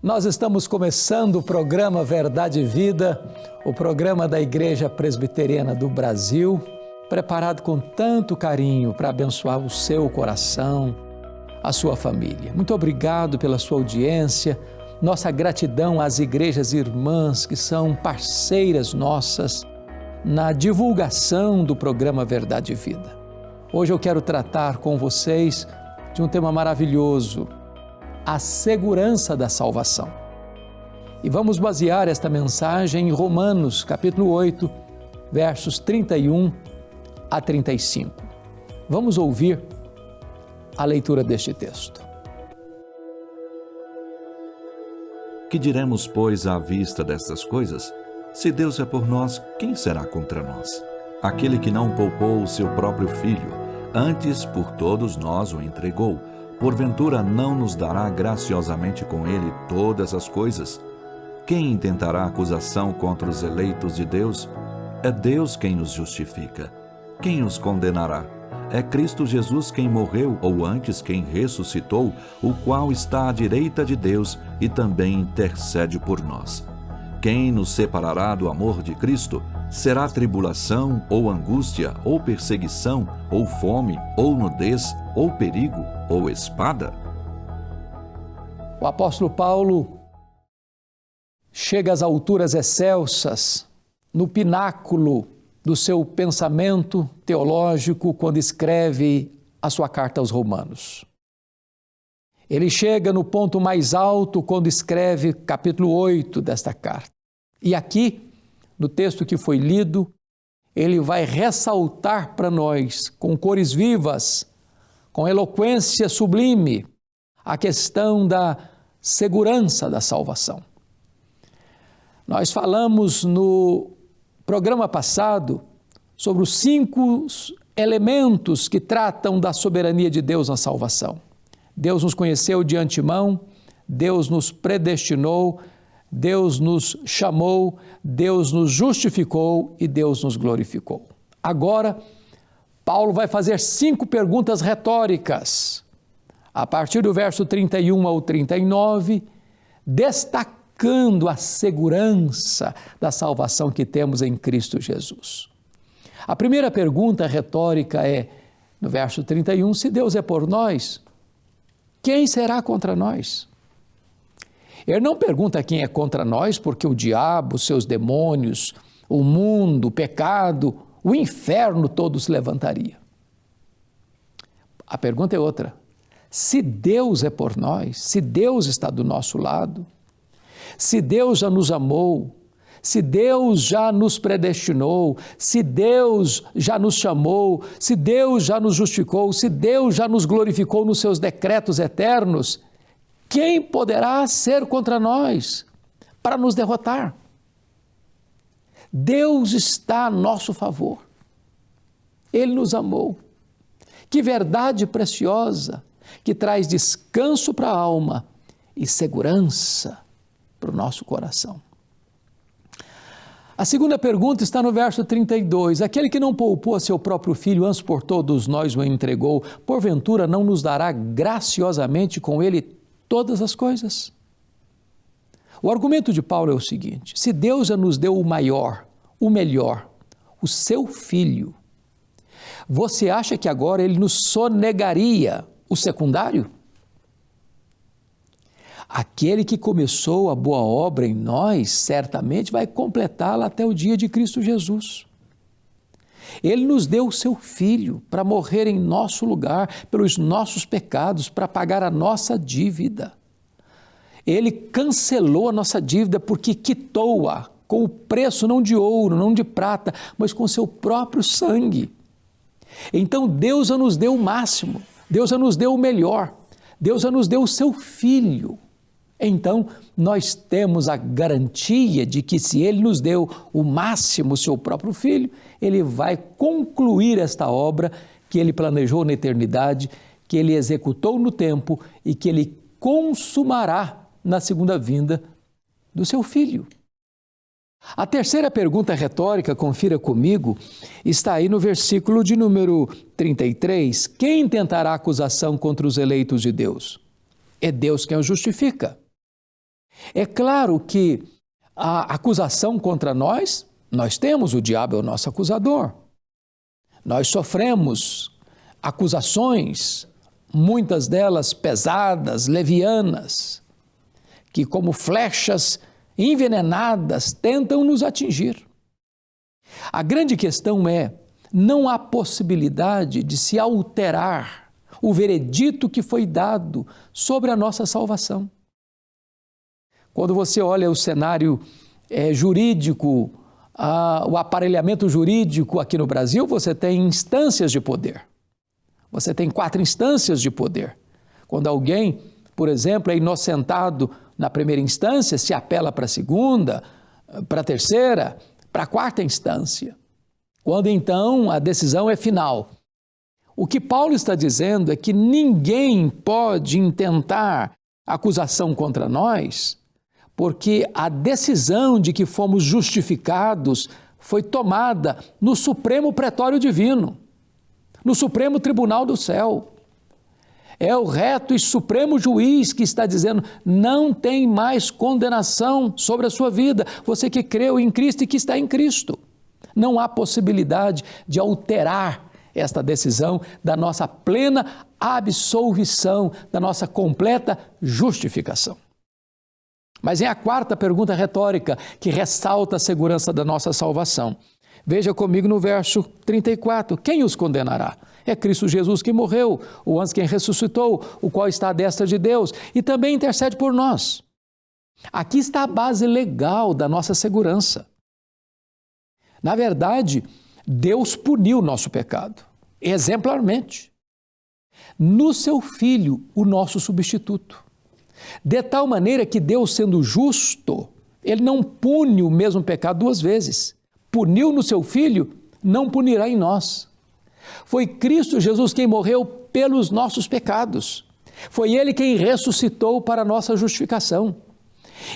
Nós estamos começando o programa Verdade e Vida, o programa da Igreja Presbiteriana do Brasil, preparado com tanto carinho para abençoar o seu coração, a sua família. Muito obrigado pela sua audiência, nossa gratidão às igrejas irmãs que são parceiras nossas na divulgação do programa Verdade e Vida. Hoje eu quero tratar com vocês de um tema maravilhoso, a segurança da salvação. E vamos basear esta mensagem em Romanos, capítulo 8, versos 31 a 35. Vamos ouvir a leitura deste texto. Que diremos, pois, à vista destas coisas? Se Deus é por nós, quem será contra nós? Aquele que não poupou o seu próprio filho, antes por todos nós o entregou, porventura não nos dará graciosamente com ele todas as coisas? Quem intentará acusação contra os eleitos de Deus? É Deus quem nos justifica. Quem nos condenará? É Cristo Jesus quem morreu, ou antes quem ressuscitou, o qual está à direita de Deus e também intercede por nós. Quem nos separará do amor de Cristo? Será tribulação, ou angústia, ou perseguição, ou fome, ou nudez, ou perigo, ou espada? O apóstolo Paulo chega às alturas excelsas, no pináculo do seu pensamento teológico, quando escreve a sua carta aos Romanos. Ele chega no ponto mais alto quando escreve capítulo 8 desta carta. E aqui, no texto que foi lido, ele vai ressaltar para nós, com cores vivas, com eloquência sublime, a questão da segurança da salvação. Nós falamos no programa passado sobre os 5 elementos que tratam da soberania de Deus na salvação. Deus nos conheceu de antemão, Deus nos predestinou, Deus nos chamou, Deus nos justificou e Deus nos glorificou. Agora, Paulo vai fazer 5 perguntas retóricas, a partir do verso 31 ao 39, destacando a segurança da salvação que temos em Cristo Jesus. A primeira pergunta retórica é, no verso 31, se Deus é por nós, quem será contra nós? Ele não pergunta quem é contra nós, porque o diabo, seus demônios, o mundo, o pecado, o inferno todo se levantaria. A pergunta é outra. Se Deus é por nós, se Deus está do nosso lado, se Deus já nos amou, se Deus já nos predestinou, se Deus já nos chamou, se Deus já nos justificou, se Deus já nos glorificou nos seus decretos eternos, quem poderá ser contra nós para nos derrotar? Deus está a nosso favor. Ele nos amou. Que verdade preciosa, que traz descanso para a alma e segurança para o nosso coração. A segunda pergunta está no verso 32. Aquele que não poupou a seu próprio filho, antes por todos nós o entregou, porventura não nos dará graciosamente com ele todas as coisas? O argumento de Paulo é o seguinte: se Deus já nos deu o maior, o melhor, o seu filho, você acha que agora ele nos sonegaria o secundário? Aquele que começou a boa obra em nós, certamente vai completá-la até o dia de Cristo Jesus. Ele nos deu o seu Filho para morrer em nosso lugar, pelos nossos pecados, para pagar a nossa dívida. Ele cancelou a nossa dívida porque quitou-a com o preço não de ouro, não de prata, mas com seu próprio sangue. Então Deus já nos deu o máximo, Deus já nos deu o melhor, Deus já nos deu o seu Filho. Então, nós temos a garantia de que se Ele nos deu o máximo, o seu próprio Filho, Ele vai concluir esta obra que Ele planejou na eternidade, que Ele executou no tempo e que Ele consumará na segunda vinda do seu Filho. A terceira pergunta retórica, confira comigo, está aí no versículo de número 33. Quem tentará acusação contra os eleitos de Deus? É Deus quem os justifica. É claro que a acusação contra nós temos, o diabo é o nosso acusador. Nós sofremos acusações, muitas delas pesadas, levianas, que como flechas envenenadas tentam nos atingir. A grande questão é, não há possibilidade de se alterar o veredito que foi dado sobre a nossa salvação. Quando você olha o cenário jurídico, o aparelhamento jurídico aqui no Brasil, você tem instâncias de poder. Você tem 4 instâncias de poder. Quando alguém, por exemplo, é inocentado na primeira instância, se apela para a segunda, para a terceira, para a 4ª instância. Quando então a decisão é final. O que Paulo está dizendo é que ninguém pode intentar acusação contra nós, porque a decisão de que fomos justificados foi tomada no Supremo Pretório Divino, no Supremo Tribunal do Céu. É o reto e supremo juiz que está dizendo, não tem mais condenação sobre a sua vida, você que creu em Cristo e que está em Cristo. Não há possibilidade de alterar esta decisão da nossa plena absolvição, da nossa completa justificação. Mas é a 4ª pergunta retórica que ressalta a segurança da nossa salvação. Veja comigo no verso 34. Quem os condenará? É Cristo Jesus que morreu, o antes quem ressuscitou, o qual está à destra de Deus e também intercede por nós. Aqui está a base legal da nossa segurança. Na verdade, Deus puniu o nosso pecado, exemplarmente, no seu Filho, o nosso substituto. De tal maneira que Deus, sendo justo, Ele não pune o mesmo pecado 2 vezes. Puniu no seu Filho, não punirá em nós. Foi Cristo Jesus quem morreu pelos nossos pecados. Foi Ele quem ressuscitou para a nossa justificação.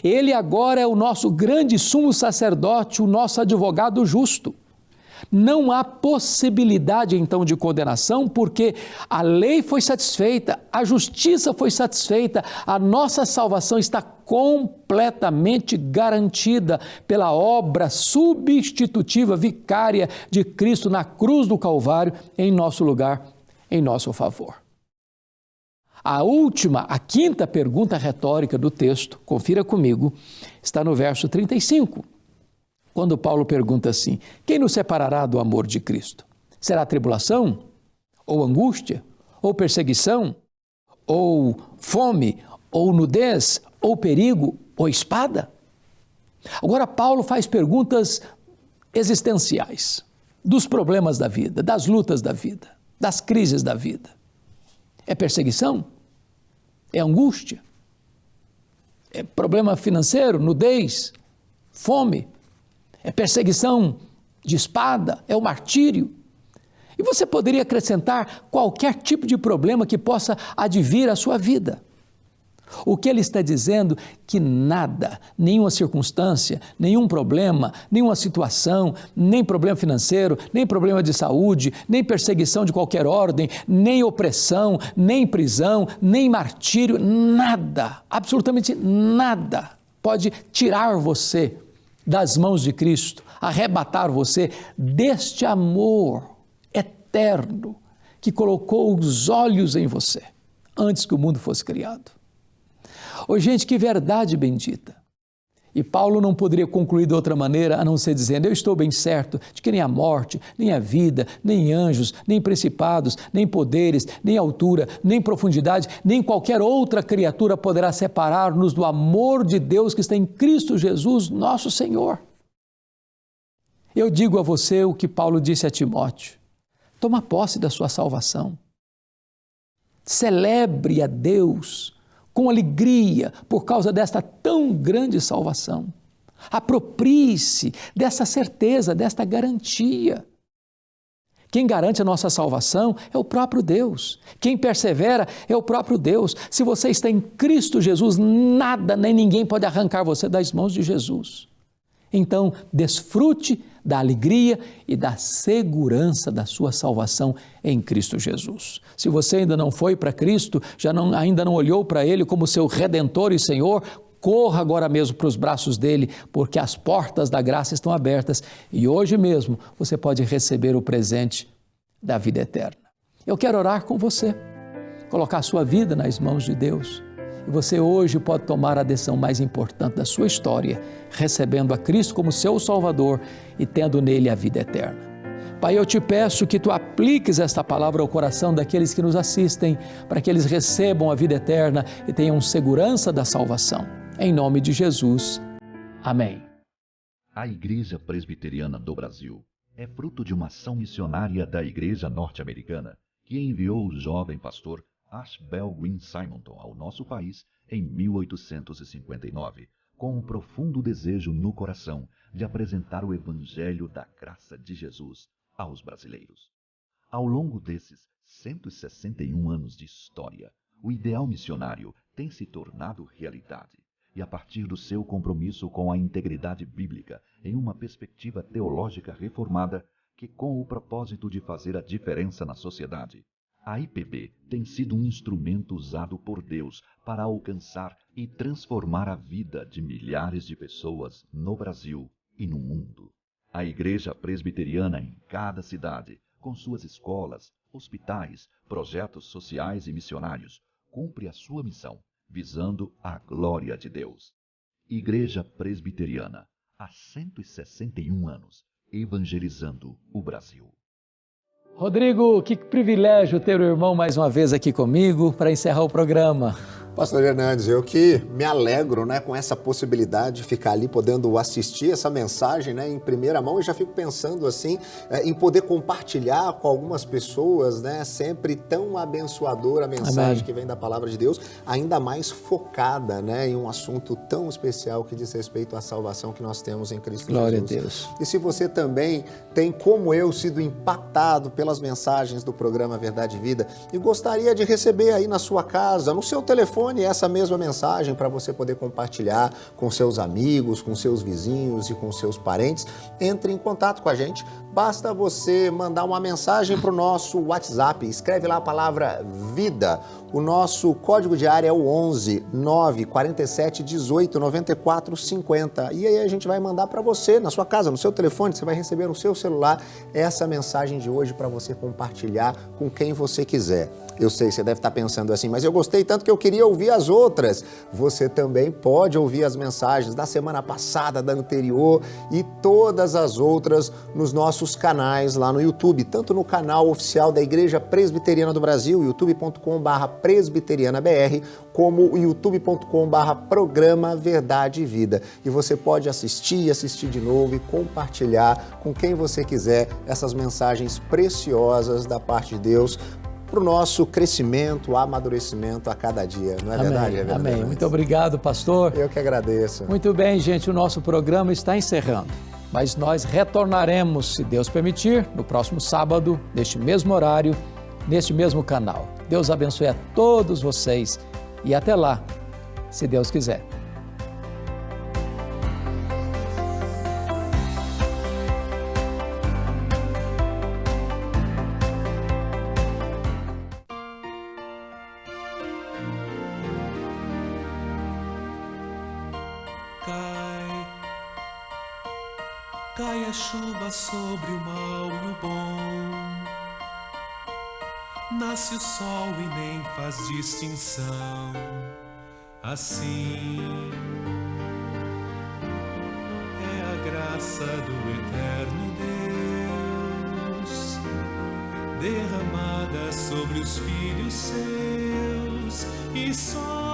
Ele agora é o nosso grande sumo sacerdote, o nosso advogado justo. Não há possibilidade então de condenação, porque a lei foi satisfeita, a justiça foi satisfeita, a nossa salvação está completamente garantida pela obra substitutiva, vicária de Cristo na cruz do Calvário, em nosso lugar, em nosso favor. A 5ª pergunta retórica do texto, confira comigo, está no verso 35. Quando Paulo pergunta assim, quem nos separará do amor de Cristo? Será tribulação? Ou angústia? Ou perseguição? Ou fome? Ou nudez? Ou perigo? Ou espada? Agora Paulo faz perguntas existenciais, dos problemas da vida, das lutas da vida, das crises da vida. É perseguição? É angústia? É problema financeiro? Nudez? Fome? É perseguição de espada, é o martírio. E você poderia acrescentar qualquer tipo de problema que possa advir à sua vida. O que ele está dizendo é que nada, nenhuma circunstância, nenhum problema, nenhuma situação, nem problema financeiro, nem problema de saúde, nem perseguição de qualquer ordem, nem opressão, nem prisão, nem martírio, nada, absolutamente nada pode tirar você das mãos de Cristo, arrebatar você deste amor eterno que colocou os olhos em você antes que o mundo fosse criado. Ô gente, que verdade bendita! E Paulo não poderia concluir de outra maneira a não ser dizendo, eu estou bem certo de que nem a morte, nem a vida, nem anjos, nem principados, nem poderes, nem altura, nem profundidade, nem qualquer outra criatura poderá separar-nos do amor de Deus que está em Cristo Jesus, nosso Senhor. Eu digo a você o que Paulo disse a Timóteo, toma posse da sua salvação. Celebre a Deus com alegria por causa desta tão grande salvação. Aproprie-se dessa certeza, desta garantia. Quem garante a nossa salvação é o próprio Deus. Quem persevera é o próprio Deus. Se você está em Cristo Jesus, nada nem ninguém pode arrancar você das mãos de Jesus. Então, desfrute da alegria e da segurança da sua salvação em Cristo Jesus. Se você ainda não foi para Cristo, ainda não olhou para Ele como seu Redentor e Senhor, corra agora mesmo para os braços dele, porque as portas da graça estão abertas e hoje mesmo você pode receber o presente da vida eterna. Eu quero orar com você, colocar a sua vida nas mãos de Deus. E você hoje pode tomar a decisão mais importante da sua história, recebendo a Cristo como seu Salvador e tendo nele a vida eterna. Pai, eu te peço que tu apliques esta palavra ao coração daqueles que nos assistem, para que eles recebam a vida eterna e tenham segurança da salvação. Em nome de Jesus. Amém. A Igreja Presbiteriana do Brasil é fruto de uma ação missionária da Igreja Norte-Americana, que enviou o jovem pastor Ashbel Green Simonton ao nosso país em 1859, com um profundo desejo no coração de apresentar o Evangelho da graça de Jesus aos brasileiros. Ao longo desses 161 anos de história, o ideal missionário tem se tornado realidade, e a partir do seu compromisso com a integridade bíblica em uma perspectiva teológica reformada, que com o propósito de fazer a diferença na sociedade, a IPB tem sido um instrumento usado por Deus para alcançar e transformar a vida de milhares de pessoas no Brasil e no mundo. A Igreja Presbiteriana em cada cidade, com suas escolas, hospitais, projetos sociais e missionários, cumpre a sua missão, visando a glória de Deus. Igreja Presbiteriana, há 161 anos, evangelizando o Brasil. Rodrigo, que privilégio ter o irmão mais uma vez aqui comigo para encerrar o programa. Pastor Hernandes, eu que me alegro, né, com essa possibilidade de ficar ali podendo assistir essa mensagem, né, em primeira mão, e já fico pensando assim, em poder compartilhar com algumas pessoas, né, sempre tão abençoadora a mensagem Amém. Que vem da palavra de Deus, ainda mais focada, né, em um assunto tão especial que diz respeito à salvação que nós temos em Cristo Glória Jesus. a Deus. E se você também tem, como eu, sido impactado pelas mensagens do programa Verdade e Vida e gostaria de receber aí na sua casa, no seu telefone, essa mesma mensagem para você poder compartilhar com seus amigos, com seus vizinhos e com seus parentes, entre em contato com a gente. Basta você mandar uma mensagem para o nosso WhatsApp, escreve lá a palavra VIDA. O nosso código de área é o 11 947 18 94 50. E aí a gente vai mandar para você, na sua casa, no seu telefone, você vai receber no seu celular essa mensagem de hoje para você compartilhar com quem você quiser. Eu sei, você deve estar pensando assim, mas eu gostei tanto que eu queria ouvir as outras. Você também pode ouvir as mensagens da semana passada, da anterior e todas as outras nos nossos canais lá no YouTube, tanto no canal oficial da Igreja Presbiteriana do Brasil, youtube.com/presbiterianabr, como o youtube.com/programa Verdade e Vida. E você pode assistir de novo e compartilhar com quem você quiser essas mensagens preciosas da parte de Deus, para o nosso crescimento, amadurecimento a cada dia, não é verdade? É verdade. Amém. Muito obrigado, pastor. Eu que agradeço. Muito bem, gente, o nosso programa está encerrando, mas nós retornaremos, se Deus permitir, no próximo sábado, neste mesmo horário, neste mesmo canal. Deus abençoe a todos vocês e até lá, se Deus quiser. Cai a chuva sobre o mal e o bom, nasce o sol e nem faz distinção. Assim é a graça do eterno Deus, derramada sobre os filhos seus, e só